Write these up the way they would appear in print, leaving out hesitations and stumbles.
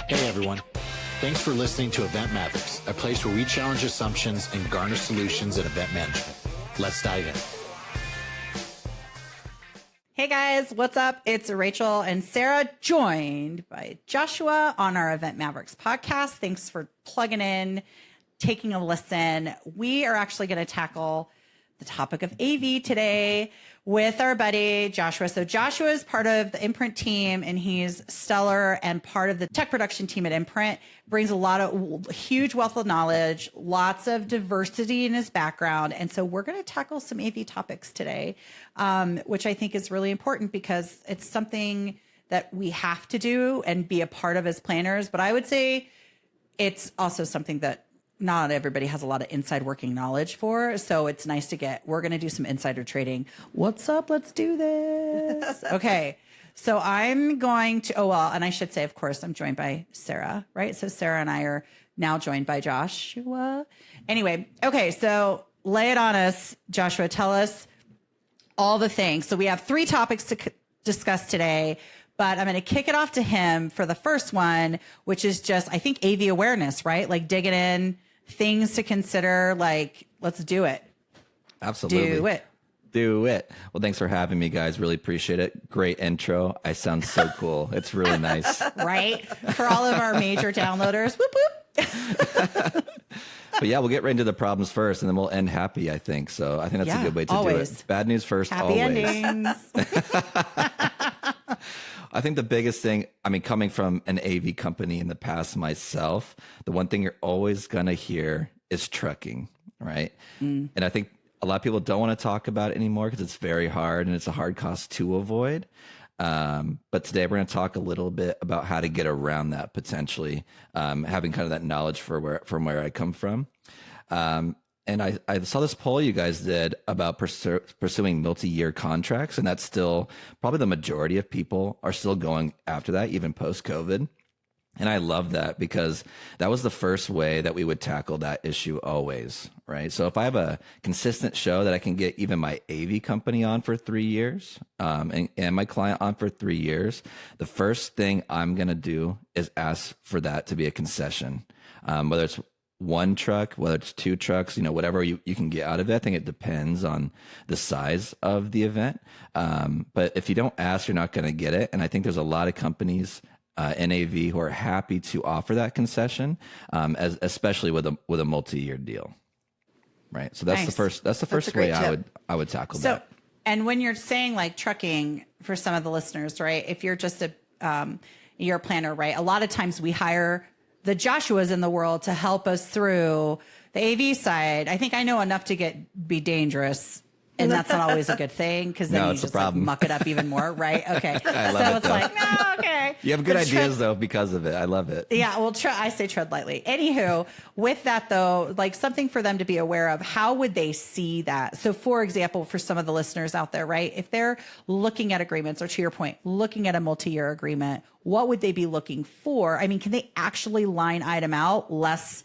Hey everyone. Thanks for listening to Event Mavericks, a place where we challenge assumptions and garner solutions in event management. Let's dive in. Hey guys, what's up? It's Rachel and Sarah, joined by Joshua on our Event Mavericks podcast. Thanks for plugging in, taking a listen. We are actually going to tackle the topic of AV today with our buddy Joshua. So Joshua is part of the Imprint team, and he's stellar and part of the tech production team at Imprint. Brings a lot of huge wealth of knowledge, lots of diversity in his background. And so we're going to tackle some AV topics today, which I think is really important because it's something that we have to do and be a part of as planners. But I would say it's also something that not everybody has a lot of inside working knowledge for. So it's nice to we're going to do some insider trading. What's up? Let's do this. Okay. So I'm going to, and I should say, of course, I'm joined by Sarah, right? So Sarah and I are now joined by Joshua. Anyway. Okay. So lay it on us, Joshua. Tell us all the things. So we have 3 topics to discuss today, but I'm going to kick it off to him for the first one, which is just, I think, AV awareness, right? Like digging in, things to consider, like, let's do it. Absolutely. Do it. Well, thanks for having me, guys. Really appreciate it. Great intro. I sound so cool. It's really nice. Right? For all of our major downloaders. Whoop, whoop. But yeah, we'll get right into the problems first, and then we'll end happy, I think. So I think that's a good way to do it. Bad news first, happy always. Endings. I think the biggest thing, coming from an AV company in the past myself, the one thing you're always going to hear is trucking, right? And I think a lot of people don't want to talk about it anymore because it's very hard and it's a hard cost to avoid. But today we're going to talk a little bit about how to get around that potentially, having kind of that knowledge from where I come from. And I saw this poll you guys did about pursuing multi-year contracts, and that's still probably the majority of people are still going after that, even post-COVID. And I love that because that was the first way that we would tackle that issue always, right? So if I have a consistent show that I can get even my AV company on for 3 years, and my client on for 3 years, the first thing I'm going to do is ask for that to be a concession, whether it's 1 truck, whether it's 2 trucks, whatever you can get out of it. I think it depends on the size of the event. But if you don't ask, you're not going to get it. And I think there's a lot of companies in AV who are happy to offer that concession, especially with a multi-year deal. Right. So that's nice. the first way I would tackle that. And when you're saying like trucking for some of the listeners, right? If you're just you're a planner, right? A lot of times we hire the Joshuas in the world to help us through the AV side. I think I know enough to be dangerous, and that's not always a good thing because then you just like, muck it up even more, right? Okay. I love it, it's like, no, okay. You have good ideas though because of it. I love it. Yeah, well, I say tread lightly. Anywho, with that though, like something for them to be aware of, how would they see that? So for example, for some of the listeners out there, right? If they're looking at agreements, or to your point, looking at a multi-year agreement, what would they be looking for? I mean, can they actually line item out less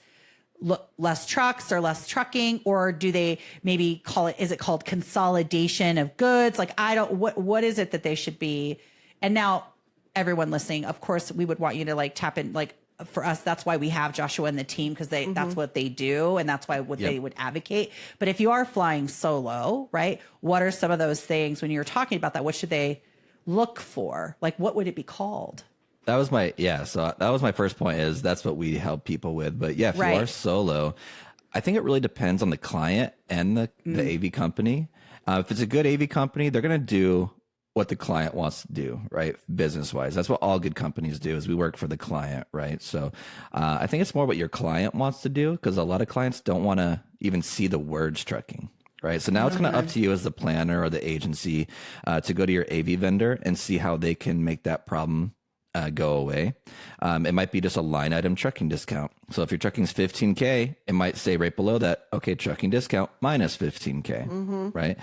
trucks or less trucking, or do they maybe is it called consolidation of goods? Like, what is it that they should be? And now everyone listening, of course, we would want you to like tap in, like for us, that's why we have Joshua and the team, because that's what they do. And that's why they would advocate. But if you are flying solo, right, what are some of those things when you're talking about that? What should they look for? Like, what would it be called? So that was my first point, is that's what we help people with. But yeah, if you are solo, I think it really depends on the client and the AV company. If it's a good AV company, they're going to do what the client wants to do, right? Business wise. That's what all good companies do, is we work for the client, right? So I think it's more what your client wants to do, because a lot of clients don't want to even see the words trucking. Right. So now it's kind of up to you as the planner or the agency to go to your AV vendor and see how they can make that problem go away. It might be just a line item trucking discount. So if your trucking is $15K, it might say right below that, okay, trucking discount minus $15K, right?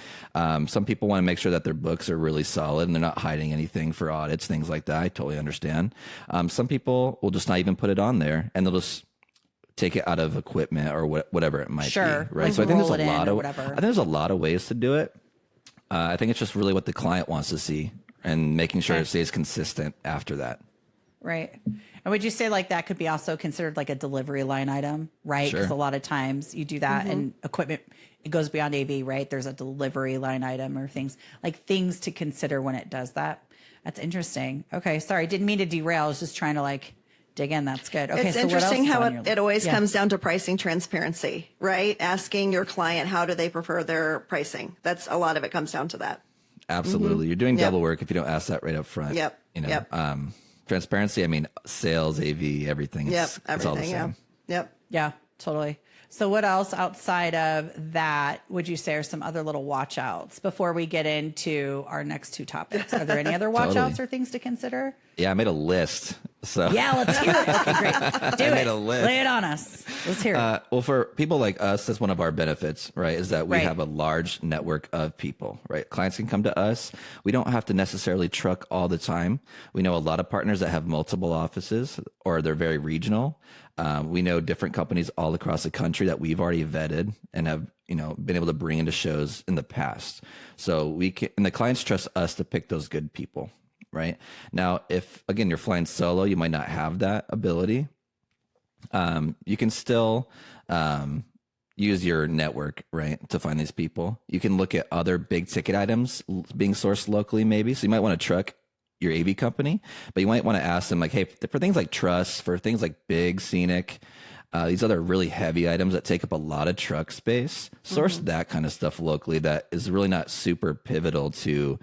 Some people want to make sure that their books are really solid and they're not hiding anything for audits, things like that. I totally understand. Some people will just not even put it on there, and they'll just take it out of equipment or whatever it might be, right? So I think there's a lot of ways to do it. I think it's just really what the client wants to see, and making sure it stays consistent after that. Right. And would you say like that could be also considered like a delivery line item, right? Because Sure. a lot of times you do that and equipment, it goes beyond AV, right? There's a delivery line item or things to consider when it does that. That's interesting. Okay. Sorry. Didn't mean to derail. I was just trying to like dig in. That's good. Okay. It's so what else interesting is how on your it always Yeah. comes down to pricing transparency, right? Asking your client, how do they prefer their pricing? That's a lot of it comes down to that. Absolutely. You're doing Yep. double work if you don't ask that right up front. Yep. You know, Yep. Transparency, I mean, sales, AV, everything. Yep. It's all the Everything. Yeah. same. Yep. Yeah, totally. So what else outside of that would you say are some other little watch outs before we get into our next two topics? Are there any other watch Totally. outs or things to consider? Yeah, I made a list. So Yeah, let's hear it. Okay, great. Do I it. made a list. Lay it on us. Let's hear it. Well, for people like us, that's one of our benefits, right? Is that we Right. have a large network of people, right? Clients can come to us. We don't have to necessarily truck all the time. We know a lot of partners that have multiple offices or they're very regional. We know different companies all across the country that we've already vetted and have, been able to bring into shows in the past. So and the clients trust us to pick those good people, right? Now, if again, you're flying solo, you might not have that ability. You can still use your network, right, to find these people. You can look at other big ticket items being sourced locally, maybe. So you might want to truck your AV company, but you might want to ask them like, hey, for things like truss, for things like big scenic, these other really heavy items that take up a lot of truck space, source that kind of stuff locally that is really not super pivotal to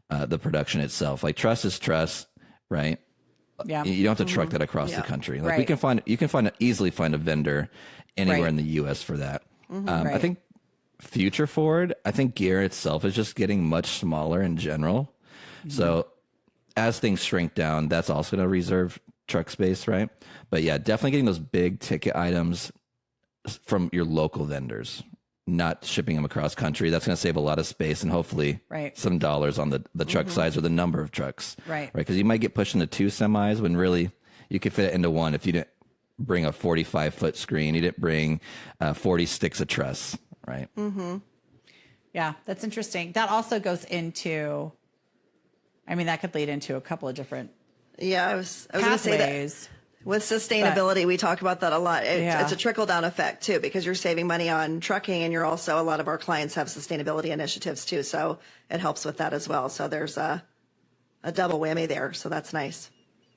the production itself. Like truss is truss, right? Yeah. You don't have to truck that across the Yeah. country. Like Right. you can easily find a vendor anywhere Right. in the US for that. I Right. think future forward, I think gear itself is just getting much smaller in general. So as things shrink down, that's also going to reserve truck space, right? But yeah, definitely getting those big ticket items from your local vendors, not shipping them across country. That's going to save a lot of space and hopefully Right. some dollars on the truck size or the number of trucks. Right. Because you might get pushed into 2 semis when really you could fit it into one if you didn't bring a 45-foot screen, you didn't bring 40 sticks of truss, right? Yeah, that's interesting. That also goes into, that could lead into a couple of different Yeah. I was going to say that. pathways. With sustainability, we talk about that a lot. Yeah. It's a trickle down effect too, because you're saving money on trucking and a lot of our clients have sustainability initiatives too. So it helps with that as well. So there's a double whammy there. So that's nice.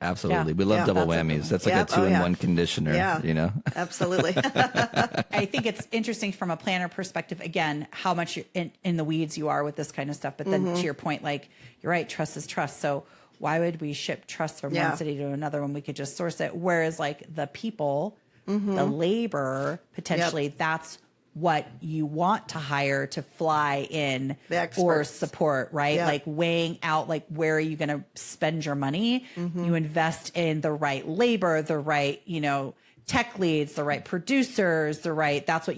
Absolutely. Yeah. We love Yeah, double that's a good whammies. one. That's like Yep. a 2-in-1 Yeah. conditioner, Yeah. Absolutely. I think it's interesting from a planner perspective, again, how much in the weeds you are with this kind of stuff. But then to your point, like, you're right, trust is trust. So why would we ship trust from Yeah. one city to another when we could just source it? Whereas like the people, the labor, potentially that's what you want to hire to fly in The or experts. support, right? Yeah. Like weighing out like where are you going to spend your money? You invest in the right labor, the right, tech leads, the right producers, that's what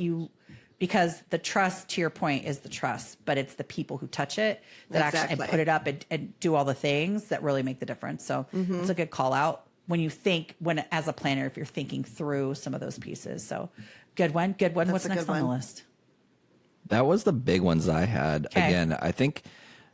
because the trust, to your point, is the trust, but it's the people who touch it that actually Exactly. and put it up and do all the things that really make the difference. So it's a good call out when you think, as a planner, if you're thinking through some of those pieces. So good one. What's a next good on the one. list? That was the big ones I had. Okay. Again, I think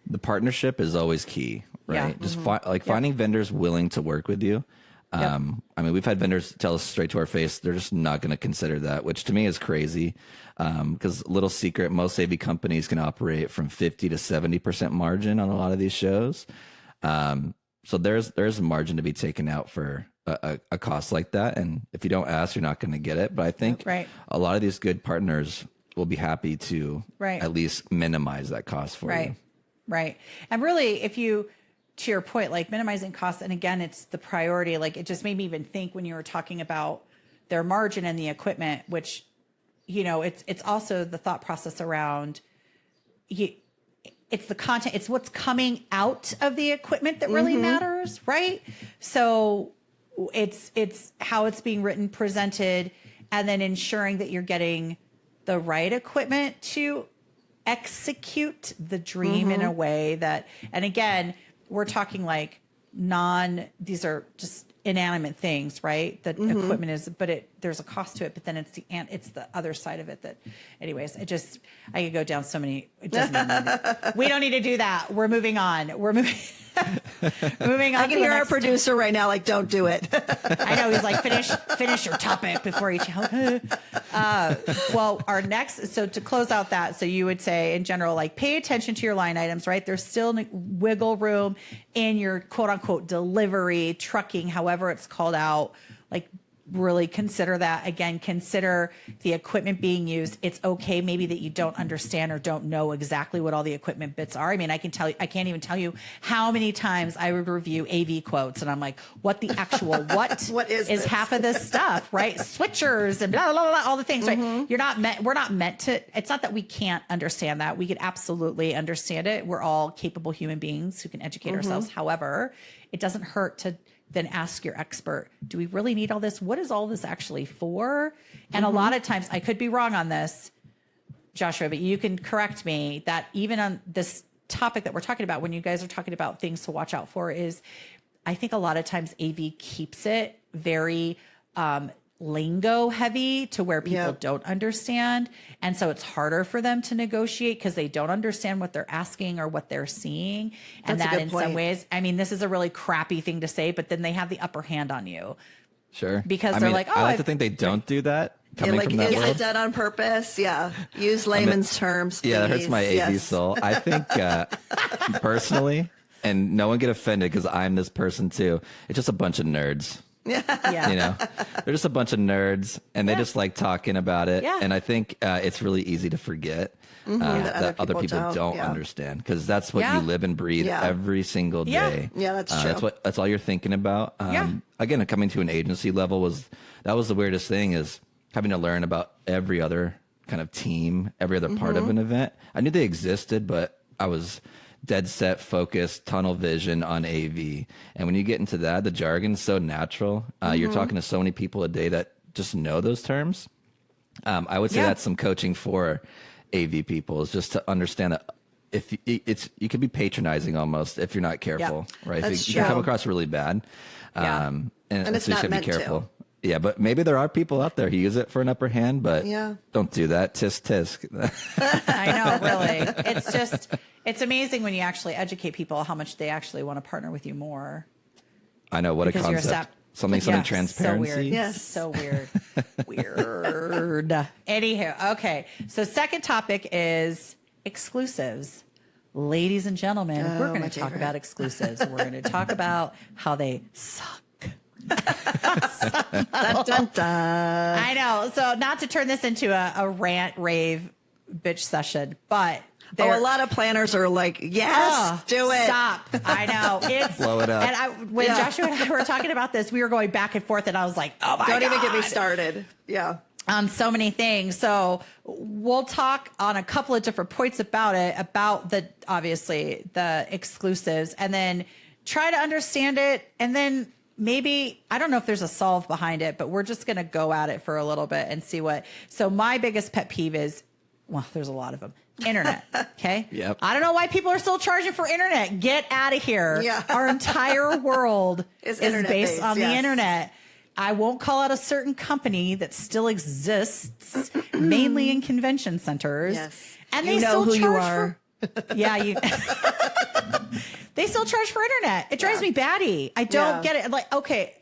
the partnership is always key, right? Yeah. Just finding vendors willing to work with you. We've had vendors tell us straight to our face they're just not going to consider that, which to me is crazy. Because little secret, most AV companies can operate from 50 to 70% margin on a lot of these shows. So there's a margin to be taken out for a cost like that. And if you don't ask, you're not going to get it. But I think Right. a lot of these good partners will be happy to Right. at least minimize that cost for you. Right. And really, to your point, like minimizing costs, and again, it's the priority. Like it just made me even think when you were talking about their margin and the equipment, which, it's also the thought process around it's the content, it's what's coming out of the equipment that really matters, right? So it's how it's being written, presented, and then ensuring that you're getting the right equipment to execute the dream in a way that, and again, we're talking like these are just inanimate things, right? The equipment is, but there's a cost to it, but then it's the other side of it that, anyways, I could go down so many, it doesn't even we don't need to do that. We're moving on. Moving on. I can hear our producer right now, like, don't do it. I know, he's like, finish your topic before you. Well, our next, so to close out that, so you would say in general, like, pay attention to your line items, right? There's still wiggle room in your quote unquote delivery, trucking, however it's called out. Like, really consider that. Again, consider the equipment being used. It's okay maybe that you don't understand or don't know exactly what all the equipment bits are. I mean, I can't even tell you how many times I would review AV quotes and I'm like, what the actual what is this? Half of this stuff, right? Switchers and blah, blah, blah, all the things, right? We're not meant to, it's not that we can't understand that. We could absolutely understand it. We're all capable human beings who can educate ourselves. However, it doesn't hurt to then ask your expert, do we really need all this? What is all this actually for? And a lot of times, I could be wrong on this, Joshua, but you can correct me, that even on this topic that we're talking about, when you guys are talking about things to watch out for, is I think a lot of times AV keeps it very lingo heavy to where people don't understand. And so it's harder for them to negotiate because they don't understand what they're asking or what they're seeing. And that in some ways, I mean, this is a really crappy thing to say, but then they have the upper hand on you. Sure. Because they're like, oh, I like to think they don't do that. Coming from that is world. it done on purpose? Yeah. Use layman's terms, please. Yeah, that hurts my AV soul. I think personally, and no one get offended because I'm this person too, it's just a bunch of nerds. Yeah. You know, they're just a bunch of nerds and they just like talking about it. Yeah. And I think it's really easy to forget that other people don't understand, because that's what you live and breathe every single day. Yeah, that's true. That's all you're thinking about. Again, coming to an agency level was the weirdest thing, is having to learn about every other kind of team, every other part of an event. I knew they existed, but I was dead set, focused, tunnel vision on AV. And when you get into that, the jargon's so natural. You're talking to so many people a day that just know those terms. I would say that's some coaching for AV people, is just to understand that if you can be patronizing almost if you're not careful, right? That's you can come across really bad. And it's so you not should be meant careful. to. Yeah, but maybe there are people out there who use it for an upper hand, but don't do that. Tisk, tisk. I know, really. It's amazing when you actually educate people how much they actually want to partner with you more. I know, what a concept. Something transparency. So weird. Yes. So weird. Weird. Anywho, okay. So second topic is exclusives. Ladies and gentlemen, we're going to talk about exclusives. We're going to talk about how they suck. Dun, dun, dun. I know. So not to turn this into a rant, rave, bitch session, but a lot of planners are like, yes, do it. Stop. I know. It's blow it up. And when Joshua and I were talking about this, we were going back and forth, and I was like, oh my God. Don't even get me started. Yeah. On so many things. So we'll talk on a couple of different points about it, about obviously the exclusives, and then try to understand it. And then maybe, I don't know if there's a solve behind it, but we're just going to go at it for a little bit and see what. So my biggest pet peeve is, well, there's a lot of them. Internet. Okay. Yep. I don't know why people are still charging for internet. Get out of here. Yeah. Our entire world is based on the internet. I won't call out a certain company that still exists, mainly in convention centers. Yes. And you they know still who charge you are. They still charge for internet. It drives me batty. I don't get it. Like, okay,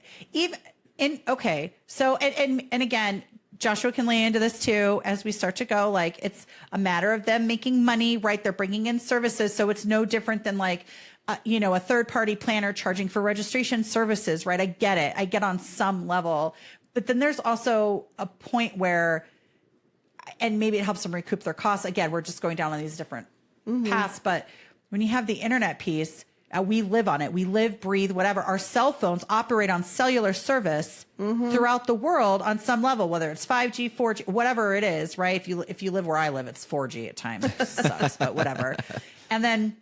so and again, Joshua can lay into this too as we start to go. Like, it's a matter of them making money, right? They're bringing in services, so it's no different than like, a third-party planner charging for registration services, right? I get it. I get on some level, but then there's also a point where, and maybe it helps them recoup their costs. Again, we're just going down on these different paths, but when you have the internet piece, we live on it. We live, breathe, whatever. Our cell phones operate on cellular service throughout the world on some level, whether it's 5G, 4G, whatever it is, right? If you live where I live, it's 4G at times. It sucks, but whatever. And then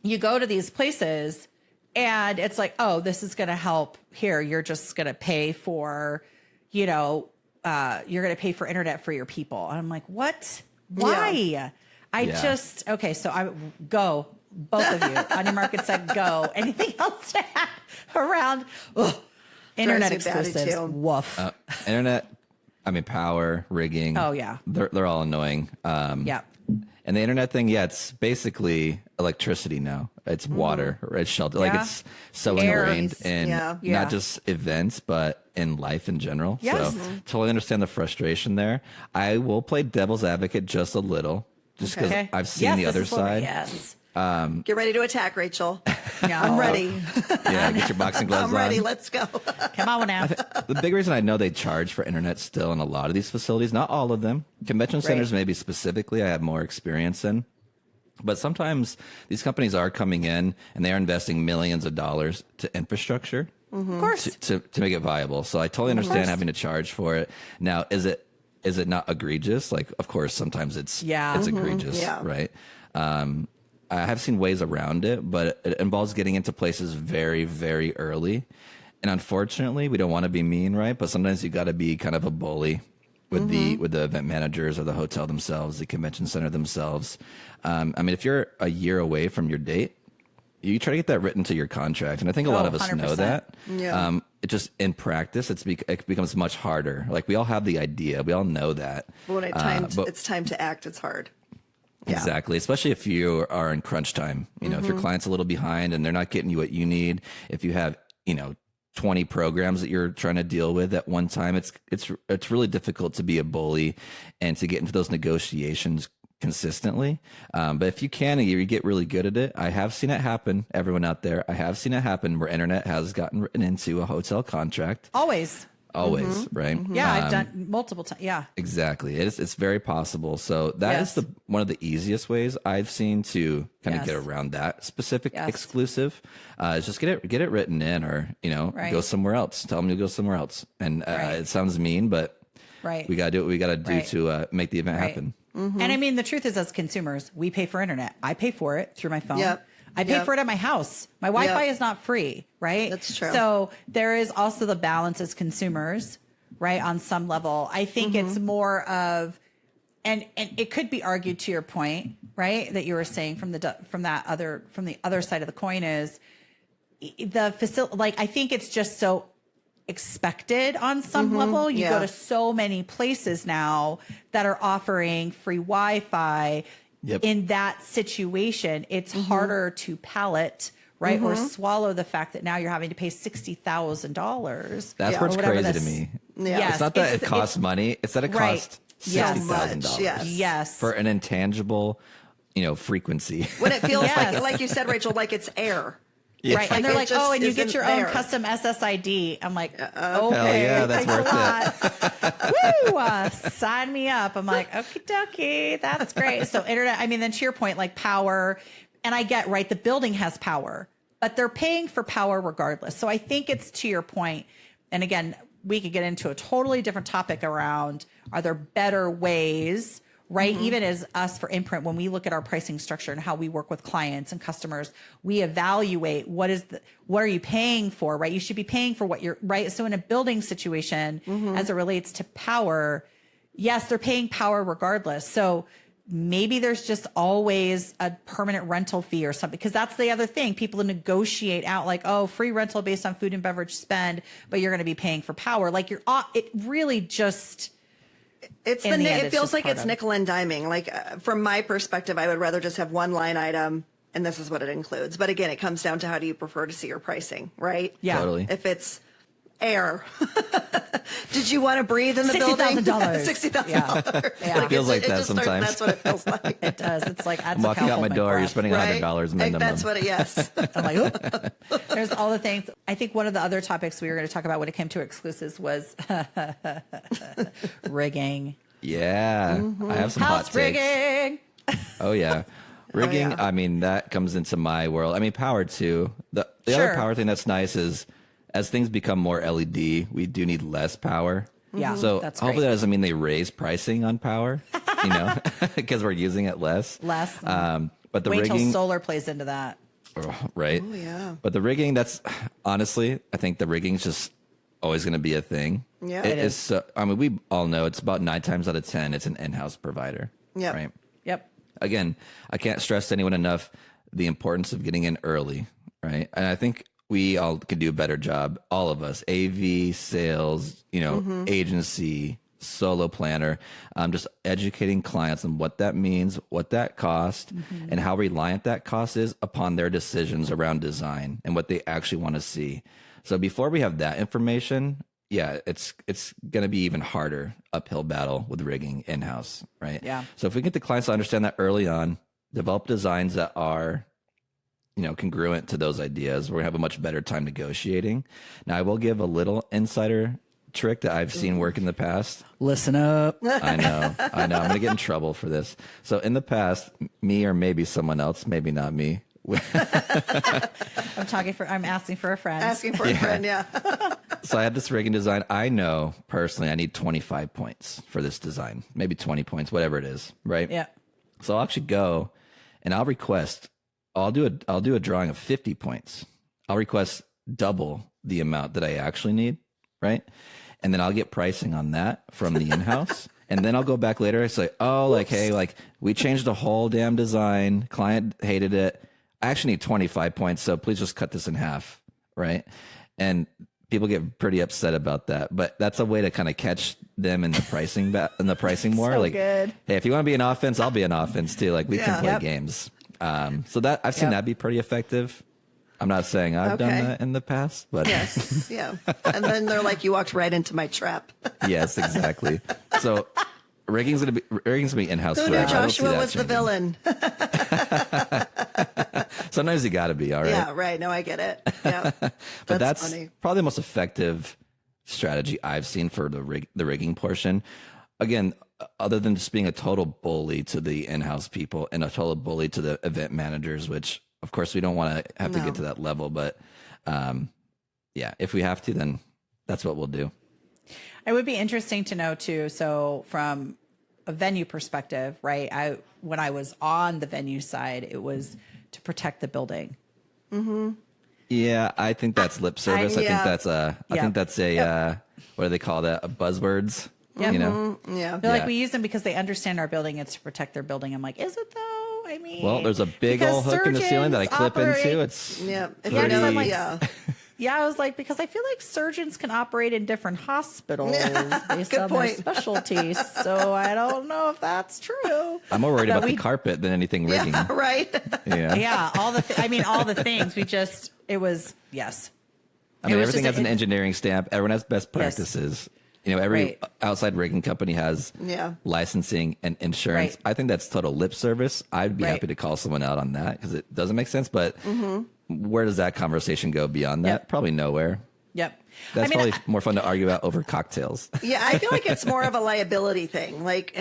you go to these places and it's like, oh, this is going to help here. You're just going to pay for, you're going to pay for internet for your people. And I'm like, what? Why? Yeah. So I go. Both of you on your market set, go. Anything else to add around internet exclusives? Woof. Internet, power, rigging. Oh yeah, they're all annoying. And the internet thing, yeah, it's basically electricity now. It's water, or it's shelter. Like Yeah. it's so Air. ingrained in Yeah. Yeah. not just events, but in life in general. Yes. So totally understand the frustration there. I will play devil's advocate just a little, just because Okay. I've seen Yes, the this other is what- side. Yes. Get ready to attack, Rachel. No. I'm ready. Yeah, get your boxing gloves I'm ready. on. Let's go. Come on now. The big reason I know they charge for internet still in a lot of these facilities, not all of them, convention centers maybe specifically, I have more experience in. But sometimes these companies are coming in and they are investing millions of dollars to infrastructure Of course. to make it viable. So I totally understand having to charge for it. Now, is it not egregious? Like, of course, sometimes it's egregious, Yeah. right? I have seen ways around it, but it involves getting into places very, very early. And unfortunately, we don't want to be mean, right? But sometimes you got to be kind of a bully with the event managers or the hotel themselves, the convention center themselves. I mean, if you're a year away from your date, you try to get that written to your contract, and I think a lot of us know 100%. that. Yeah. It just in practice, it becomes much harder. Like we all have the idea, we all know that. But when but- it's time to act, it's hard. Yeah. Exactly, especially if you are in crunch time. You know, if your client's a little behind and they're not getting you what you need, if you have 20 programs that you're trying to deal with at one time, it's really difficult to be a bully and to get into those negotiations consistently. But if you can and you get really good at it, I have seen it happen. Everyone out there, I have seen it happen where internet has gotten written into a hotel contract. Always. Right? Yeah, I've done multiple times. Yeah. Exactly. It's very possible. So that is Yes. one of the easiest ways I've seen to kind of Yes. get around that specific Yes. exclusive. Is just get it written in, or Right. go somewhere else. Tell them to go somewhere else. And Right. it sounds mean, but Right. we got to do what we got to do Right. to make the event Right. happen. And I mean, the truth is, as consumers, we pay for internet. I pay for it through my phone. Yep. I pay Yep. for it at my house. My Wi-Fi Yep. is not free, right? That's true. So there is also the balance as consumers, right? On some level, I think it's more of, and it could be argued to your point, right? That you were saying from the other side of the coin is the facility. Like, I think it's just so expected on some level. You go Yeah. to so many places now that are offering free Wi-Fi. Yep. In that situation, it's harder to palate, right? Or swallow the fact that now you're having to pay $60,000. That's Yeah. what's Or whatever crazy to this- me. Yeah. Yes, It's not that it it's- costs money. It's that it Right. costs Yes. $60,000. So much, yes. Yes. For an intangible, frequency. When it feels Yes. like you said, Rachel, like it's air. Right. And they're it like, just oh, and you get isn't your own there. custom SSID. I'm like, okay, Hell yeah, that's thanks a lot. Woo, sign me up. I'm like, okie dokie, that's great. So internet, I mean, then to your point, like power, and I get, right, the building has power, but they're paying for power regardless. So I think it's to your point, and again, we could get into a totally different topic around, are there better ways, right? Even as us for Imprint, when we look at our pricing structure and how we work with clients and customers, we evaluate what are you paying for, right? You should be paying for what you're, right? So in a building situation, as it relates to power, yes, they're paying power regardless. So maybe there's just always a permanent rental fee or something, because that's the other thing. People negotiate out like, oh, free rental based on food and beverage spend, but you're going to be paying for power. Like it really just, It's in the end, it it's feels just like part it's of- nickel and diming. Like from my perspective, I would rather just have one line item and this is what it includes. But again, it comes down to how do you prefer to see your pricing, right? yeah. Totally. If it's air, did you want to breathe in the building? $60,000. $60,000. Yeah. It feels like that sometimes. That's what it feels like. It does. It's like, I'm walking out my door, you're spending Right? $100 Like, minimum. that's what it, yes. I'm like, oop. There's all the things. I think one of the other topics we were going to talk about when it came to exclusives was rigging. Yeah, I have some hot House takes. rigging. Oh yeah, rigging. yeah. I mean, that comes into my world. I mean, power too. The Sure. other power thing that's nice is as things become more LED, we do need less power. Yeah, So that's hopefully great. that doesn't mean they raise pricing on power, because we're using it less. Less. But the Wait rigging, till solar plays into that. right? Oh, yeah. But the rigging, that's honestly, I think the rigging's just always going to be a thing. Yeah. it It is. So, I mean, we all know it's about 9 times out of 10, it's an in-house provider. Yep. Right. Yep. Again, I can't stress to anyone enough the importance of getting in early, right? And I think we all could do a better job. All of us, AV, sales, agency, solo planner, just educating clients on what that means, what that cost, and how reliant that cost is upon their decisions around design and what they actually want to see. So before we have that information, yeah, it's going to be even harder uphill battle with rigging in-house, right? Yeah. So if we get the clients to understand that early on, develop designs that are, congruent to those ideas, we're going to have a much better time negotiating. Now, I will give a little insider trick that I've seen work in the past. Listen up. I know. I'm going to get in trouble for this. So in the past, me or maybe someone else, maybe not me. I'm asking for a friend. Asking for a friend, yeah. So I had this rigging design. I know personally I need 25 points for this design, maybe 20 points, whatever it is, right? Yeah. So I'll actually go and I'll do a drawing of 50 points. I'll request double the amount that I actually need, right? And then I'll get pricing on that from the in-house. And then I'll go back later. I say, hey, we changed the whole damn design. Client hated it. I actually need 25 points, so please just cut this in half, right? And people get pretty upset about that, but that's a way to kind of catch them in the pricing war. So like, good. Hey, if you want to be an offense, I'll be an offense too. Like we can play Yep. games. So that I've seen that be pretty effective. I'm not saying I've done that in the past, but Yes, yeah. And then they're like, you walked right into my trap. yes, exactly. So rigging's gonna be in-house. Who knew Joshua was the villain? Sometimes you got to be, all right. Yeah, right. No, I get it. Yeah, But that's funny. probably the most effective strategy I've seen for the rigging portion. Again, other than just being a total bully to the in-house people and a total bully to the event managers, which of course we don't want to have to get to that level. But if we have to, then that's what we'll do. It would be interesting to know too. So from a venue perspective, right? When I was on the venue side, it was to protect the building. Mm-hmm. Yeah, I think that's lip service. I think that's Yep. What do they call that? A buzzwords. Yep. You know? Yeah. They're like, we use them because they understand our building. It's to protect their building. I'm like, is it though? I mean, Well, there's a big because old hook in the ceiling that I clip into. It's Yeah. If Yeah, you know, I'm like- yeah. Yeah, I was like, because I feel like surgeons can operate in different hospitals based Good on point. their specialties. So I don't know if that's true. I'm more worried But about the we- carpet than anything rigging. Yeah, right. Yeah. Yeah, all the things. It was, yes. I mean, It was everything just has an engineering stamp. Everyone has best practices. Every Right. outside rigging company has licensing and insurance. Right. I think that's total lip service. I'd be Right. happy to call someone out on that because it doesn't make sense. But where does that conversation go beyond that? Yep. Probably nowhere. Yep. That's probably more fun to argue about over cocktails. Yeah, I feel like it's more of a liability thing. Like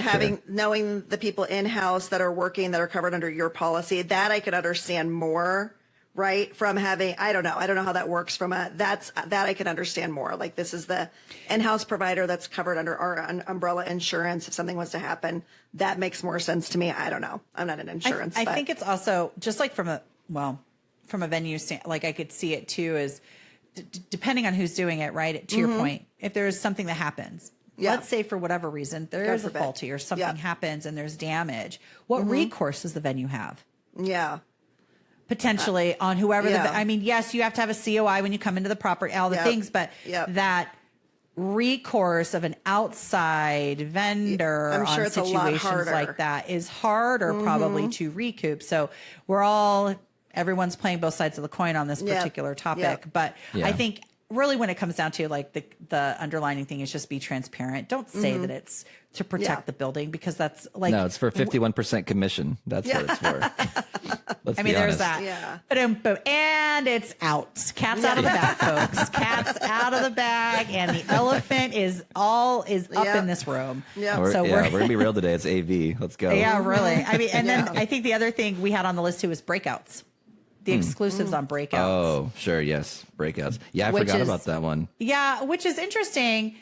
knowing the people in-house that are working that are covered under your policy, that I could understand more, right? From having, I don't know how that works that I can understand more. Like this is the in-house provider that's covered under our umbrella insurance. If something was to happen, that makes more sense to me. I don't know. I'm not an insurance. I but think it's also just like from a venue stand, like I could see it too as depending on who's doing it, right? To your point, if there's something that happens, let's say for whatever reason, there is a faulty or something happens and there's damage. What recourse does the venue have? Yeah. Potentially on whoever yes, you have to have a COI when you come into the property, all the things, but that recourse of an outside vendor I'm sure on it's a lot situations harder. like that is harder probably to recoup. So everyone's playing both sides of the coin on this particular topic. But I think really when it comes down to like the underlining thing is just be transparent. Don't say that it's to protect the building because that's like, No, it's for 51% commission. That's what it's for. Let's be there's honest. that. Yeah. Ba-dum, boom. And it's out. Cat's out of the bag, folks. Cat's out of the bag, and the elephant is up in this room. Yeah. We're gonna be real today. It's AV. Let's go. Yeah, really. I mean, and then I think the other thing we had on the list too was breakouts. The exclusives on breakouts. Oh, sure. Yes. Breakouts. Yeah. I forgot about that one. Yeah, which is interesting.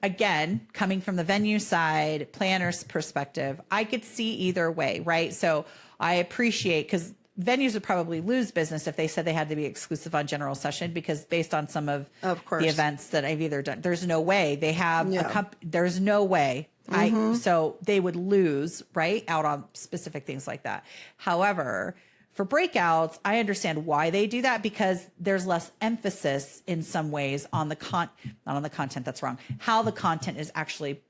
Again, coming from the venue side, planner's perspective, I could see either way, right? So I appreciate, because venues would probably lose business if they said they had to be exclusive on general session, because based on some of course. the events that I've either done, there's no way they have there's no way. So they would lose, right, out on specific things like that. However, For breakouts, I understand why they do that, because there's less emphasis in some ways on the not on the content, that's wrong, how the content is actually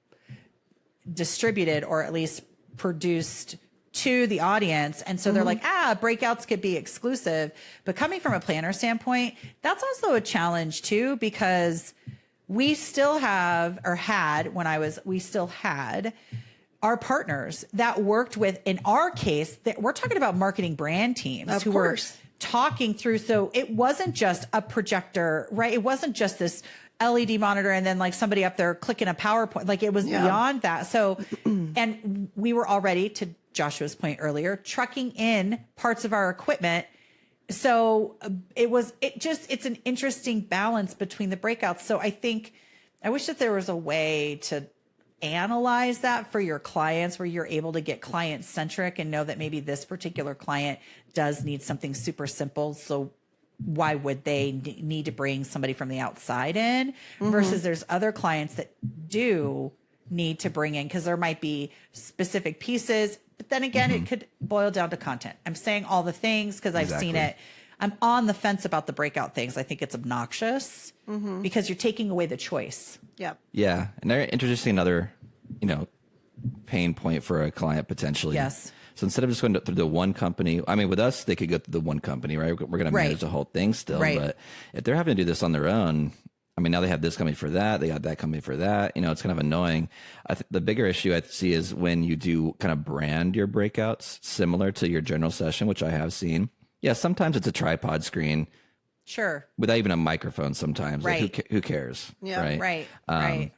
distributed or at least produced to the audience. And so they're like, breakouts could be exclusive. But coming from a planner standpoint, that's also a challenge too, because we still have, or had when I was, we still had our partners that worked with, in our case, that we're talking about marketing brand teams who were talking through. So it wasn't just a projector, right? It wasn't just this LED monitor and then like somebody up there clicking a PowerPoint. Like it was beyond that. So, and we were already, to Joshua's point earlier, trucking in parts of our equipment. So it's an interesting balance between the breakouts. So I wish that there was a way to analyze that for your clients where you're able to get client centric and know that maybe this particular client does need something super simple. So why would they need to bring somebody from the outside in versus there's other clients that do need to bring in, because there might be specific pieces. But then again, it could boil down to content. I'm saying all the things because I've seen it. I'm on the fence about the breakout things. I think it's obnoxious because you're taking away the choice. Yep. Yeah. And they're introducing another, pain point for a client potentially. Yes. So instead of just going through the one company, I mean, with us, they could go through the one company, right? We're going to manage the whole thing still. Right. But if they're having to do this on their own, I mean, now they have this company for that. They got that company for that. It's kind of annoying. The bigger issue I see is when you do kind of brand your breakouts similar to your general session, which I have seen. Yeah, sometimes it's a tripod screen. Sure. Without even a microphone sometimes. Right. Like, who cares? Yeah. Right. Right.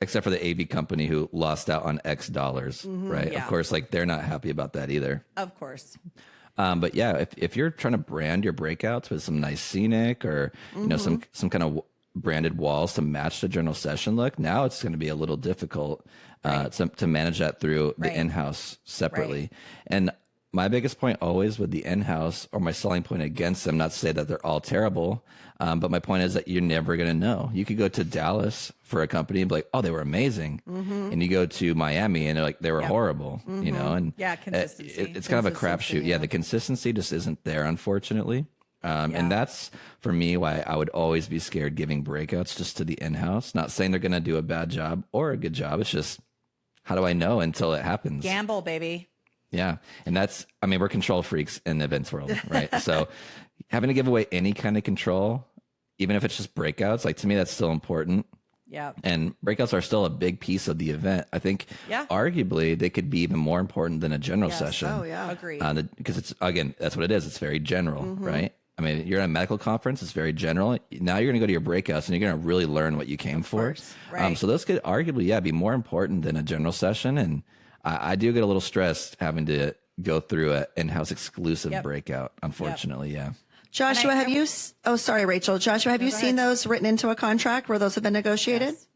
Except for the AV company who lost out on X dollars, right? Yeah. Of course, like they're not happy about that either. Of course. But yeah, if you're trying to brand your breakouts with some nice scenic or, some kind of branded walls to match the general session look, now it's going to be a little difficult to manage that through the in-house separately. Right. And my biggest point always with the in-house, or my selling point against them, not to say that they're all terrible, but my point is that you're never going to know. You could go to Dallas for a company and be like, oh, they were amazing. And you go to Miami and they're like, they were horrible, and consistency. it's kind of a crapshoot. Yeah, the consistency just isn't there, unfortunately. And that's, for me, why I would always be scared giving breakouts just to the in-house. Not saying they're going to do a bad job or a good job. It's just, how do I know until it happens? Gamble, baby. Yeah. And we're control freaks in the events world, right? So having to give away any kind of control, even if it's just breakouts, like to me, that's still important. Yeah. And breakouts are still a big piece of the event. I think arguably they could be even more important than a general session. Oh, yeah. Agreed. Because it's, again, that's what it is. It's very general, right? I mean, you're at a medical conference, it's very general. Now you're going to go to your breakouts and you're going to really learn what you came for. Right. So those could arguably, be more important than a general session. And I do get a little stressed having to go through an in-house exclusive breakout, unfortunately. Yeah. Joshua, sorry, Rachel. Joshua, have you seen those written into a contract where those have been negotiated? Yes.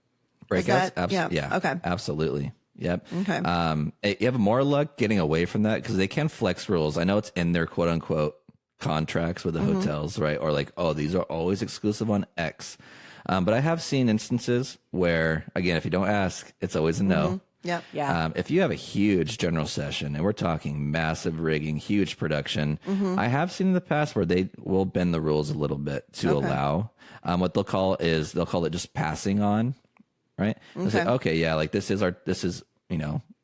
Breakouts? Yeah. Okay. Absolutely. Yep. Okay. You have more luck getting away from that because they can flex rules. I know it's in their quote unquote contracts with the hotels, right? Or like, oh, these are always exclusive on X. But I have seen instances where, again, if you don't ask, it's always a no. Yep. Yeah. If you have a huge general session and we're talking massive rigging, huge production, I have seen in the past where they will bend the rules a little bit to allow what they'll call it just passing on, right? They'll say, okay, yeah, like this is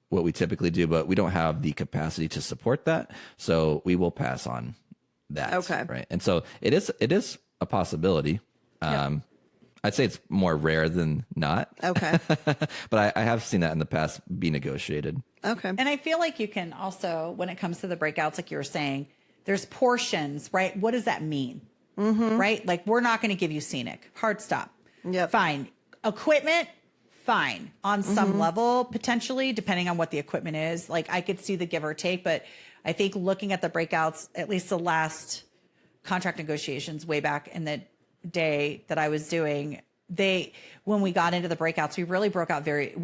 what we typically do, but we don't have the capacity to support that, so we will pass on that. Okay. Right. And so it is a possibility. I'd say it's more rare than not. Okay. But I have seen that in the past be negotiated. Okay. And I feel like you can also, when it comes to the breakouts, like you were saying, there's portions, right? What does that mean? Right? Like, we're not going to give you scenic. Hard stop. Yep. Fine. Equipment, fine. On some level, potentially, depending on what the equipment is. Like, I could see the give or take, but I think looking at the breakouts, at least the last contract negotiations way back in the day that I was doing, when we got into the breakouts, we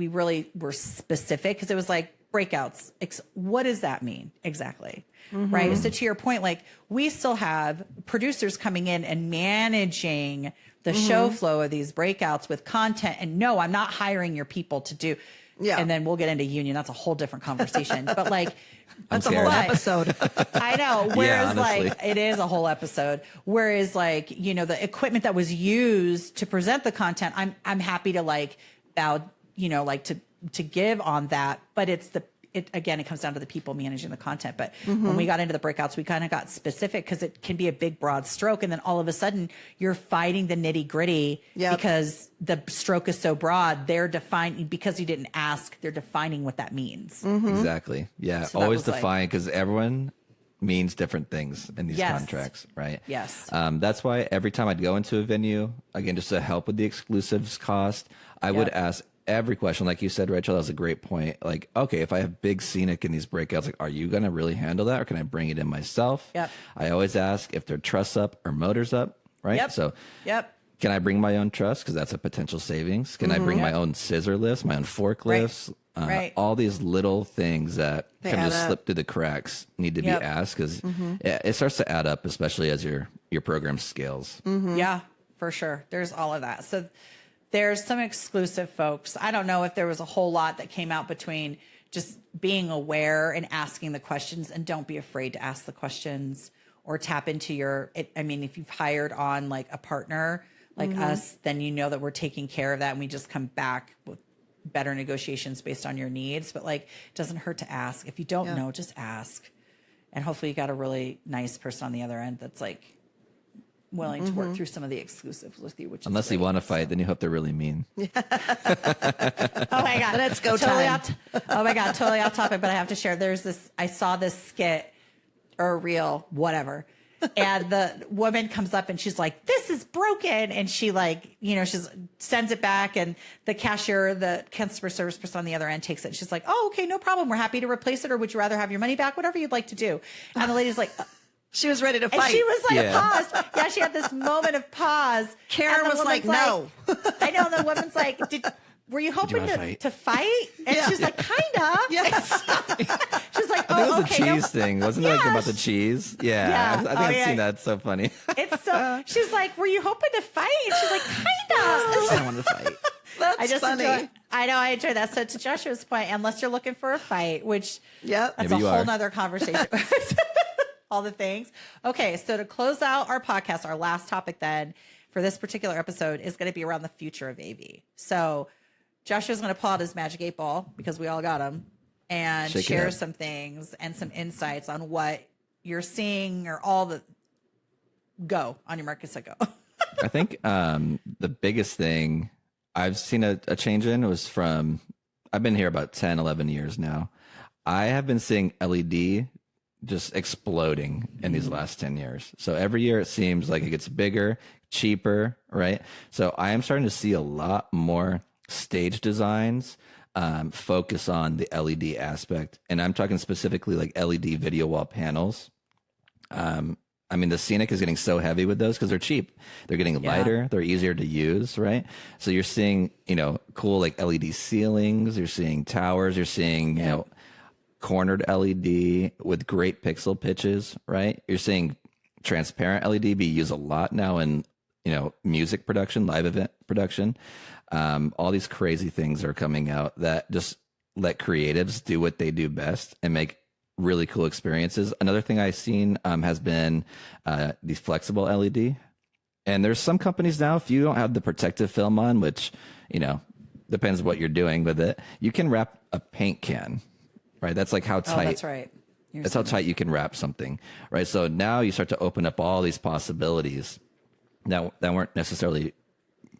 really were specific, because it was like, breakouts, what does that mean exactly? Right. So to your point, like, we still have producers coming in and managing the show flow of these breakouts with content. And no, I'm not hiring your people to do, Yeah. And then we'll get into union. That's a whole different conversation. But like, That's a whole episode. I know. Whereas honestly. like, it is a whole episode. Whereas like, you know, the equipment that was used to present the content, I'm happy to like bow, you know, like to give on that. But it's again, it comes down to the people managing the content. But when we got into the breakouts, we kind of got specific because it can be a big, broad stroke. And then all of a sudden you're fighting the nitty gritty because the stroke is so broad. They're defining, because you didn't ask, they're defining what that means. Exactly. Yeah. So that Always was like- define, because everyone means different things in these Yes. contracts, right? Yes. That's why every time I'd go into a venue, again, just to help with the exclusives cost, I would ask every question. Like you said, Rachel, that was a great point. Like, okay, if I have big scenic in these breakouts, like, are you going to really handle that, or can I bring it in myself? Yep. I always ask if their truss up or motors up, right? Yep. So Yep. can I bring my own truss? Because that's a potential savings. Can I bring my own scissor lifts, my own forklifts? Right. All these little things that They kind of add just up. slip through the cracks need to be asked, because it starts to add up, especially as your program scales. Yeah, for sure. There's all of that. So there's some exclusive folks. I don't know if there was a whole lot that came out between just being aware and asking the questions, and don't be afraid to ask the questions or tap into I mean, if you've hired on like a partner like us, then you know that we're taking care of that, and we just come back with better negotiations based on your needs. But like, it doesn't hurt to ask. If you don't know, just ask. And hopefully you got a really nice person on the other end that's like willing to work through some of the exclusives with you, which Unless is you great. want to fight, then you hope they're really mean. Oh my God. Let's go Totally time. oh my God. Totally off topic, but I have to share. I saw this skit or a reel, whatever. And the woman comes up and she's like, this is broken. And she like, you know, sends it back, and the cashier, the customer service person on the other end takes it. She's like, oh, okay, no problem. We're happy to replace it. Or would you rather have your money back? Whatever you'd like to do. And the lady's like, She was ready to and fight. she was like, Yeah. paused. Yeah, she had this moment of pause. Karen And the was like, woman's no. I know. The woman's like, were you hoping wanna to fight? And she's like, kinda. Yes. She's like, I think it oh, was okay. the no. cheese thing. Wasn't it like about the cheese? Yeah. Yeah. I think Oh, I've yeah. seen that. It's so funny. It's so, she's like, were you hoping to fight? And she's like, kinda. I don't want to fight. That's I just funny. I enjoy that. So to Joshua's point, unless you're looking for a fight, which Yep. that's Maybe a you whole are. nother conversation. All the things. Okay, so to close out our podcast, our last topic then for this particular episode is going to be around the future of AV. So Joshua's going to pull out his magic 8-ball, because we all got them, and Shake it share up. some things and some insights on what you're seeing, or all the go on your mark, get set, go. I think the biggest thing I've seen a change in was from, I've been here about 10, 11 years now. I have been seeing LED just exploding in these last 10 years. So every year it seems like it gets bigger, cheaper, right? So I am starting to see a lot more stage designs focus on the LED aspect. And I'm talking specifically like LED video wall panels. I mean, the scenic is getting so heavy with those because they're cheap. They're getting lighter. They're easier to use, right? So you're seeing, you know, cool like LED ceilings. You're seeing towers. You're seeing, you know, cornered LED with great pixel pitches, right? You're seeing transparent LED be used a lot now in, you know, music production, live event production. All these crazy things are coming out that just let creatives do what they do best and make really cool experiences. Another thing I've seen has been these flexible LED. And there's some companies now, if you don't have the protective film on, which, you know, depends what you're doing with it, you can wrap a paint can, right? That's like how tight. Oh, that's right. That's how tight you can wrap something, right? So now you start to open up all these possibilities that weren't necessarily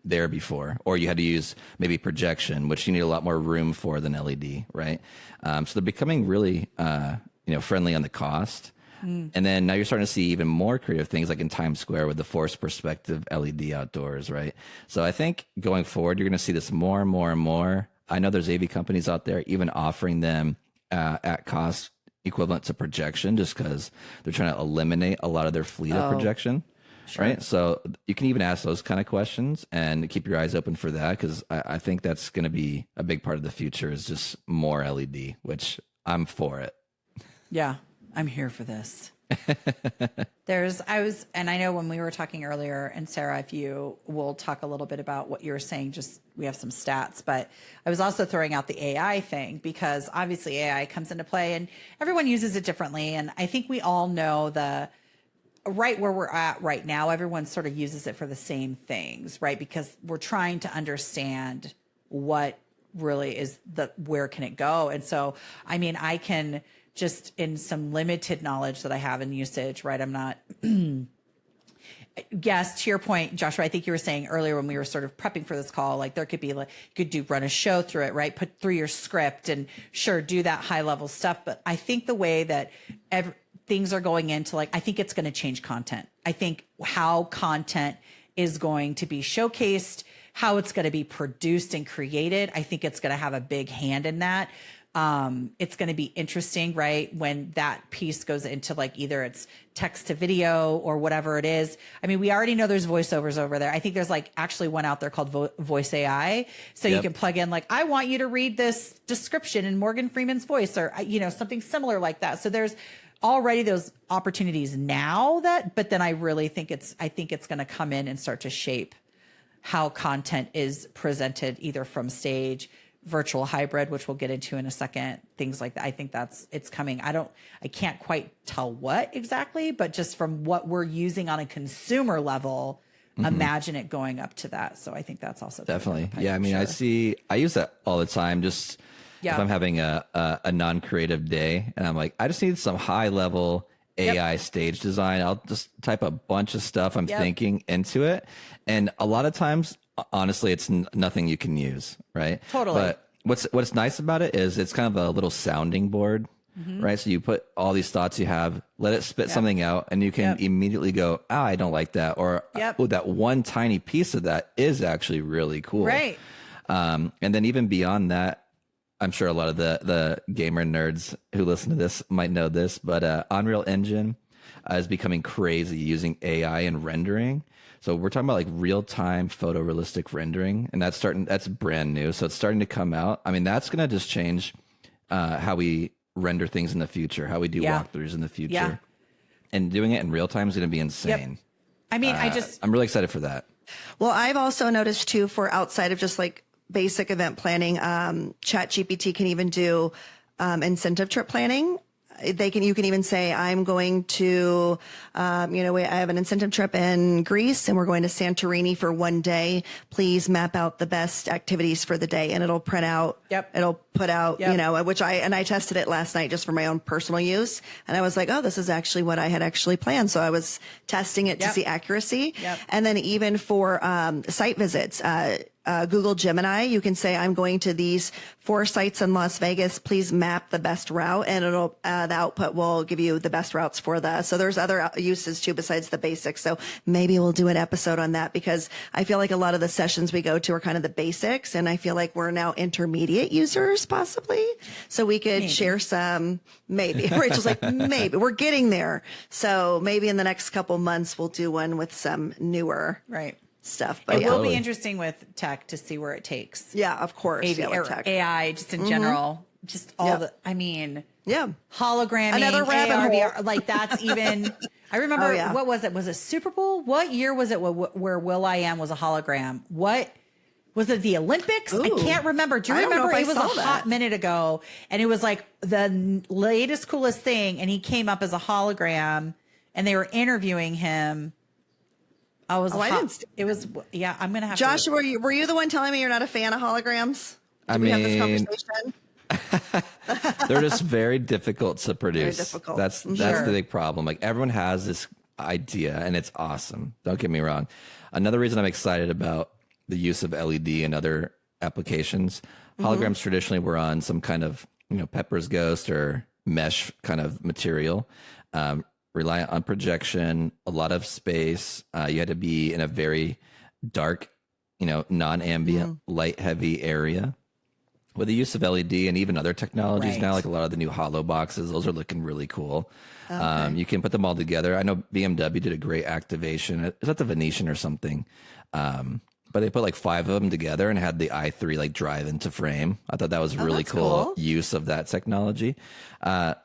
there before, or you had to use maybe projection, which you need a lot more room for than LED, right? So they're becoming really, you know, friendly on the cost. And then now you're starting to see even more creative things like in Times Square with the forced perspective LED outdoors, right? So I think going forward, you're going to see this more and more and more. I know there's AV companies out there even offering them at cost equivalent to projection, just because they're trying to eliminate a lot of their fleet of projection. Sure. Right. So you can even ask those kind of questions and keep your eyes open for that, because I think that's going to be a big part of the future, is just more LED, which I'm for it. Yeah, I'm here for this. And I know when we were talking earlier, and Sarah, if you will talk a little bit about what you were saying, just we have some stats, but I was also throwing out the AI thing because obviously AI comes into play and everyone uses it differently. And I think we all know right where we're at right now, everyone sort of uses it for the same things, right? Because we're trying to understand what really is where can it go? And so, I mean, I can just in some limited knowledge that I have in usage, right? I'm not, yes, to your point, Joshua, I think you were saying earlier when we were sort of prepping for this call, like there could be like, you could run a show through it, right? Put through your script and sure, do that high level stuff. But I think the way that things are going into I think it's going to change content. I think how content is going to be showcased, how it's going to be produced and created. I think it's going to have a big hand in that. It's going to be interesting, right? When that piece goes into either it's text to video or whatever it is. I mean, we already know there's voiceovers over there. I think there's actually one out there called Voice AI. So you can plug in I want you to read this description in Morgan Freeman's voice or, something similar like that. So there's already those opportunities now but then I really think it's going to come in and start to shape how content is presented either from stage, virtual hybrid, which we'll get into in a second, things like that. I think it's coming. I can't quite tell what exactly, but just from what we're using on a consumer level, imagine it going up to that. So I think that's also definitely. Yeah. I mean, sure. I use that all the time. Just if I'm having a non-creative day and I'm I just need some high level AI stage design. I'll just type a bunch of stuff I'm thinking into it. And a lot of times, honestly, it's nothing you can use, right? Totally. But what's nice about it is it's kind of a little sounding board, right? So you put all these thoughts you have, let it spit something out, and you can immediately go, I don't like that. Or, oh, that one tiny piece of that is actually really cool. Right. And then even beyond that, I'm sure a lot of the gamer nerds who listen to this might know this, but Unreal Engine is becoming crazy using AI and rendering. So we're talking about real-time photorealistic rendering, and that's brand new. So it's starting to come out. I mean, that's going to just change how we render things in the future, how we do walkthroughs in the future. Yeah. And doing it in real time is going to be insane. Yep. I mean, I'm really excited for that. Well, I've also noticed too, for outside of just basic event planning, ChatGPT can even do incentive trip planning. You can even say, I'm going to, I have an incentive trip in Greece and we're going to Santorini for one day. Please map out the best activities for the day. And it'll print out, it'll put out, I tested it last night just for my own personal use. And I was like, oh, this is actually what I had actually planned. So I was testing it to see accuracy. And then even for site visits, Google Gemini, you can say, I'm going to these 4 sites in Las Vegas. Please map the best route, and it'll the output will give you the best routes for that. So there's other uses too besides the basics. So maybe we'll do an episode on that, because I feel like a lot of the sessions we go to are kind of the basics, and I feel like we're now intermediate users possibly. So we could share some, maybe. Rachel's like, maybe we're getting there. So maybe in the next couple months we'll do one with some newer stuff. But it will be interesting with tech to see where it takes. Yeah, of course. Tech. AI, just in general, just all hologramming, another rabbit AR, hole. VR, that's even. I remember what was it? Was it Super Bowl? What year was it where Will.i.am was a hologram? What was it? The Olympics? Ooh, I can't remember. Do you remember? It was a hot minute ago, and it was the latest, coolest thing. And he came up as a hologram, and they were interviewing him. I'm gonna have Josh, to. were you the one telling me you're not a fan of holograms? Did we have this conversation? They're just very difficult to produce. Very difficult. That's the big problem. Everyone has this idea and it's awesome. Don't get me wrong. Another reason I'm excited about the use of LED and other applications, holograms traditionally were on some kind of, Pepper's Ghost or mesh kind of material. Reliant on projection, a lot of space. You had to be in a very dark, non-ambient, light-heavy area. With the use of LED and even other technologies now, like a lot of the new hollow boxes, those are looking really cool. Okay. You can put them all together. I know BMW did a great activation. Is that the Venetian or something? but they put like 5 of them together and had the i3 like drive into frame. I thought that was really cool use of that technology.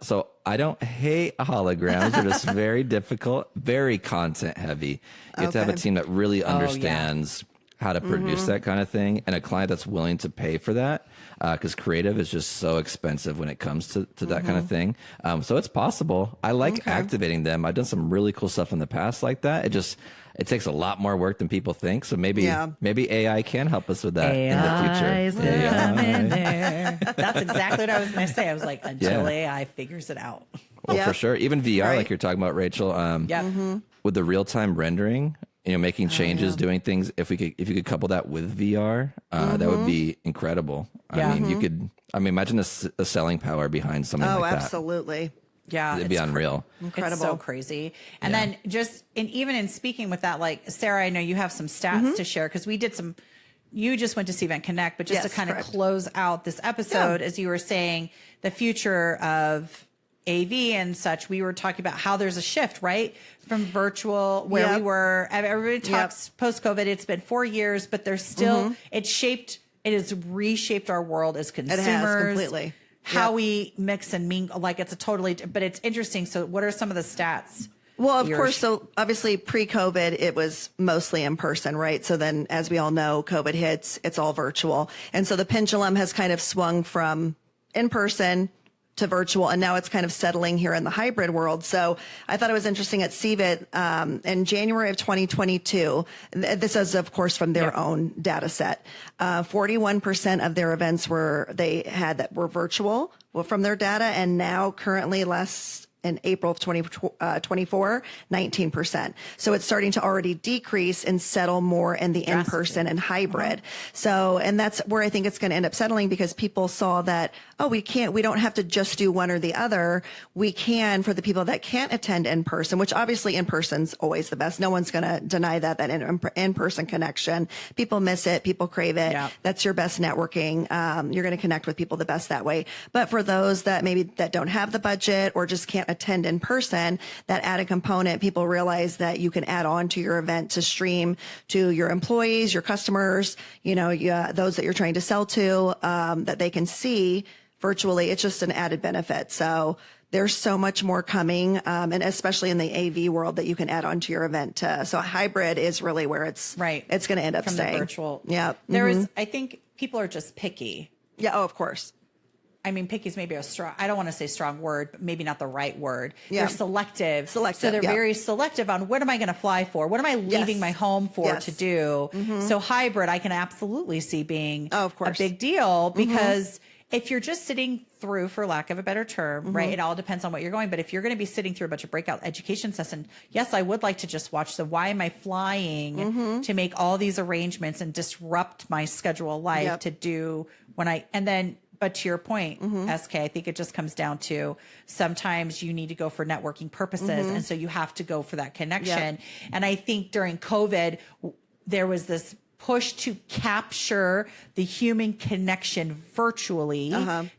So I don't hate holograms. They're just very difficult, very content heavy. You have to have a team that really understands how to produce that kind of thing, and a client that's willing to pay for that, because creative is just so expensive when it comes to that kind of thing. So it's possible. I like activating them. I've done some really cool stuff in the past like that. It takes a lot more work than people think. So maybe AI can help us with that in the future. In there. That's exactly what I was going to say. I was like, until AI figures it out. Well, for sure. Even VR, like you're talking about, Rachel. With the real time rendering, making changes, doing things. If you could couple that with VR, that would be incredible. I mean, imagine the selling power behind something like that. Oh, absolutely. Yeah, it'd be unreal. Incredible. It's so crazy. And then even in speaking with that, like Sarah, I know you have some stats to share, because you just went to see Event Connect, but just to kind of close out this episode, as you were saying, the future of AV and such, we were talking about how there's a shift, right? From virtual, where we were, everybody talks post-COVID, it's been 4 years, but there's still, it has reshaped our world as consumers. It has completely. How we mix and mingle, like it's but it's interesting. So what are some of the stats? Well, of course. So obviously pre-COVID, it was mostly in person, right? So then as we all know, COVID hits, it's all virtual. And so the pendulum has kind of swung from in person to virtual, and now it's kind of settling here in the hybrid world. So I thought it was interesting at CVIT in January of 2022. This is, of course, from their own data set. 41% of their events were virtual from their data, and now currently in April of 2024, 19%. So it's starting to already decrease and settle more in the in-person and hybrid. So, and that's where I think it's going to end up settling, because people saw that, we don't have to just do one or the other. We can, for the people that can't attend in person, which obviously in person's always the best. No one's going to deny that in-person connection. People miss it. People crave it. Yeah. That's your best networking. You're going to connect with people the best that way. But for those that that don't have the budget or just can't attend in person, that added component, people realize that you can add on to your event to stream to your employees, your customers, those that you're trying to sell to, that they can see virtually. It's just an added benefit. So there's so much more coming, and especially in the AV world, that you can add on to your event. So hybrid is really where it's going to end up from staying. The virtual. Yeah. I think people are just picky. Yeah. Oh, of course. I mean, picky is maybe I don't want to say strong word, but maybe not the right word. Yeah. They're selective. So they're very selective on what am I going to fly for? What am I leaving my home for to do? So hybrid, I can absolutely see being a big deal, because if you're just sitting through, for lack of a better term, right? It all depends on what you're going. But if you're going to be sitting through a bunch of breakout education sessions, yes, I would like to just watch why am I flying to make all these arrangements and disrupt my schedule of life to do but to your point, SK, I think it just comes down to sometimes you need to go for networking purposes. And so you have to go for that connection. And I think during COVID, there was this push to capture the human connection virtually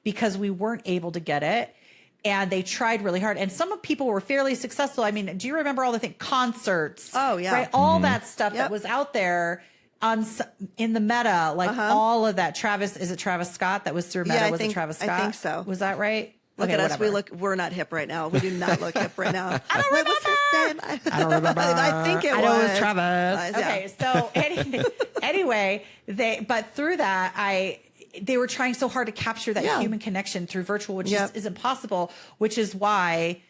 because we weren't able to get it. And they tried really hard. And some people were fairly successful. I mean, do you remember all the concerts? Oh, yeah. Right? All that stuff that was out there in the Meta, like all of that. Is it Travis Scott that was through Meta? Yeah, it Travis Scott? I think so. Was that right? Look at us. We're not hip right now. We do not look hip right now. I don't remember. What's his name? I don't remember. I think it was. I know it was Travis. Yeah. Okay. So anyway, but through that, they were trying so hard to capture that human connection through virtual, which is impossible, which is why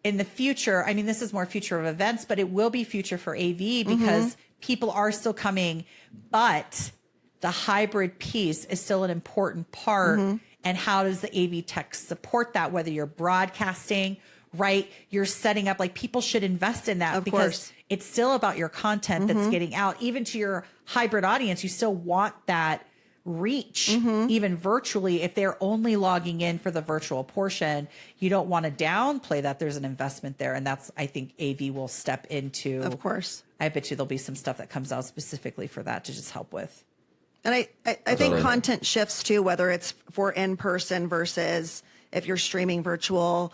in the future, I mean, this is more future of events, but it will be future for AV because people are still coming, but the hybrid piece is still an important part. And how does the AV tech support that? Whether you're broadcasting, right? You're setting up, like people should invest in that because it's still about your content that's getting out, even to your hybrid audience. You still want that reach, even virtually. If they're only logging in for the virtual portion, you don't want to downplay that there's an investment there. And that's, I think AV will step into. Of course. I bet you there'll be some stuff that comes out specifically for that to just help with. And I think content shifts too, whether it's for in person versus if you're streaming virtual.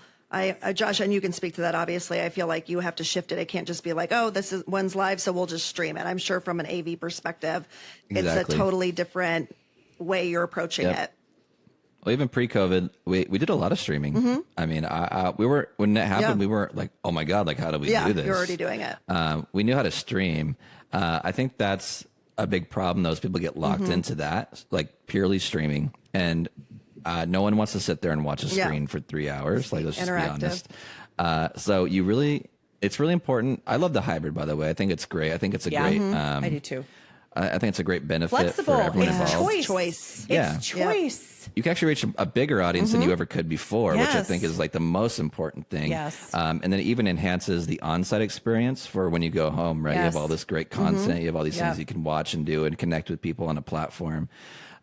Josh, and you can speak to that. Obviously, I feel like you have to shift it. It can't just be like, oh, this is one's live, so we'll just stream it. I'm sure from an AV perspective, it's a totally different way you're approaching it. Well, even pre-COVID, we did a lot of streaming. I mean, we were, when that happened, we were like, oh my God, like, how do we do this? You're already doing it. We knew how to stream. I think that's a big problem. Those people get locked into that, like purely streaming. And no one wants to sit there and watch a screen for 3 hours. Like, let's just be honest. So it's really important. I love the hybrid, by the way. I think it's great. I think it's a great. I do too. I think it's a great benefit Flexible. for everyone It's involved. choice. Yeah. It's choice. You can actually reach a bigger audience than you ever could before, which I think is like the most important thing. Yes. And then it even enhances the on-site experience for when you go home, right? You have all this great content. You have all these things you can watch and do and connect with people on a platform.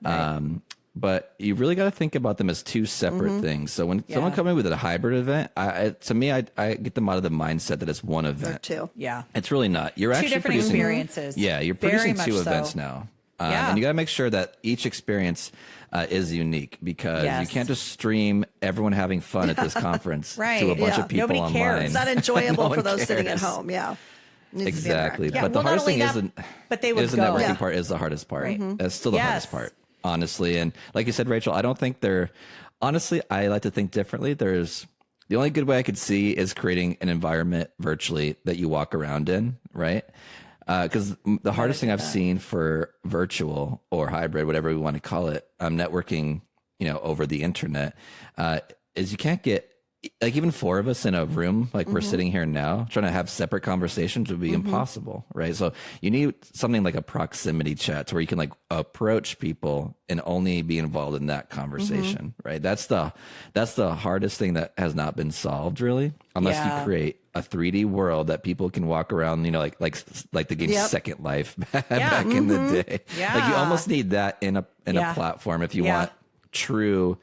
Right. But you really got to think about them as two separate things. So when someone comes in with a hybrid event, to me, I get them out of the mindset that it's one event. Two. Yeah. It's really not. You're Two actually different producing experiences. Yeah, you're Very producing much two so. events now. And you got to make sure that each experience is unique, because you can't just stream everyone having fun at this conference to a bunch of people Nobody online. cares. It's not enjoyable No for one those sitting at cares. home. Yeah. Exactly. Yeah, But the well, not hardest thing only that, but they would is the go. networking Yeah. part is the hardest part. Right. That's still the hardest Yes. part, honestly. And like you said, Rachel, I don't think honestly, I like to think differently. The only good way I could see is creating an environment virtually that you walk around in, right? Because the hardest thing I've seen for virtual or hybrid, whatever we want to call it, networking, over the internet, is you can't get, like, even four of us in a room, like we're sitting here now, trying to have separate conversations would be impossible, right? So you need something like a proximity chat to where you can like approach people and only be involved in that conversation, right? That's the hardest thing that has not been solved, really, unless you create a 3D world that people can walk around, like the game Second Life back in the day. Yeah. Like, you almost need that in a platform if you want true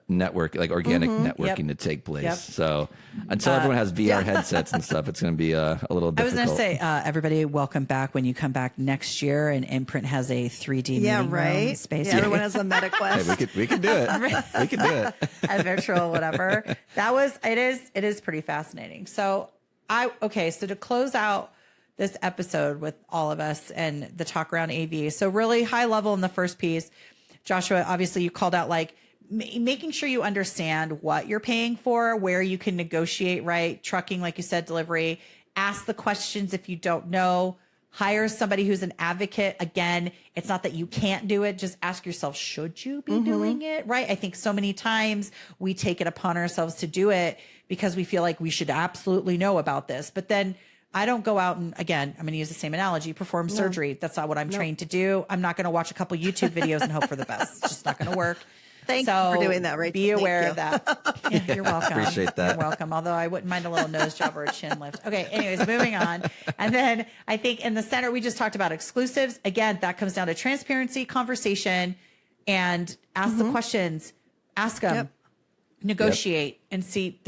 network, like organic networking to take place. So until everyone has VR headsets and stuff, it's going to be a little difficult. I was going to say, everybody, welcome back when you come back next year and Imprint has a 3D meeting room space. Yeah, everyone has a MetaQuest. Hey, we could do it. We could do it. A virtual whatever. It is pretty fascinating. So so to close out this episode with all of us and the talk around AV. So really high level in the first piece, Joshua, obviously you called out like making sure you understand what you're paying for, where you can negotiate, right? Trucking, like you said, delivery, ask the questions if you don't know, hire somebody who's an advocate. Again, it's not that you can't do it. Just ask yourself, should you be doing it? Right. I think so many times we take it upon ourselves to do it because we feel like we should absolutely know about this. But then I don't go out and, again, I'm going to use the same analogy, perform surgery. That's not what I'm trained to do. I'm not going to watch a couple YouTube videos and hope for the best. It's just not going to work. Thank you for doing that, Rachel. Be aware of that. Yeah, you're welcome. Appreciate that. You're welcome. Although I wouldn't mind a little nose job or a chin lift. Okay. Anyways, moving on. And then I think in the center, we just talked about exclusives. Again, that comes down to transparency, conversation, and ask the questions. Ask them. Negotiate and see.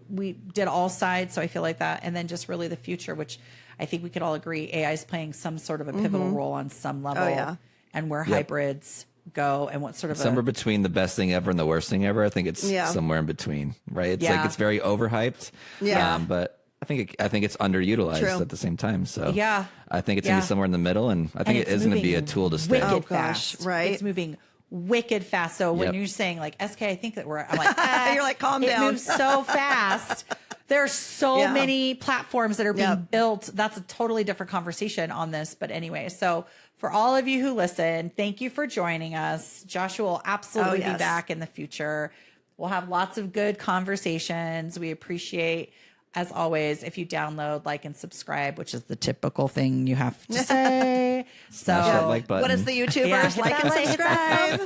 We did all sides, so I feel like that. And then just really the future, which I think we could all agree AI is playing some sort of a pivotal role on some level. Oh, yeah. And where hybrids go and what sort of somewhere between the best thing ever and the worst thing ever. I think it's somewhere in between, right? It's like it's very overhyped. Yeah. But I think it's underutilized at the same time. So I think it's gonna be somewhere in the middle, and I think it is gonna be a tool to stay. Wicked fast, right? It's moving wicked fast. So when you're saying like SK, I think that I'm like, you're like, calm down. It moves so fast. There's so many platforms that are being built. That's a totally different conversation on this. But anyway, so for all of you who listen, thank you for joining us. Joshua will absolutely be back in the future. We'll have lots of good conversations. We appreciate, as always, if you download, like, and subscribe, which is the typical thing you have to say. Smash that like button. What is the YouTubers? Like and subscribe.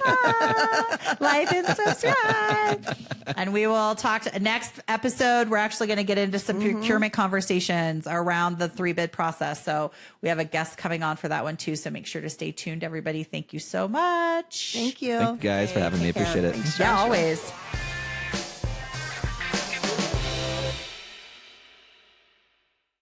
Like and subscribe. And we will talk to next episode. We're actually going to get into some procurement conversations around the 3-bid process. So we have a guest coming on for that one too. So make sure to stay tuned, everybody. Thank you so much. Thank you. Thank you guys for having me. Appreciate it. Yeah, always.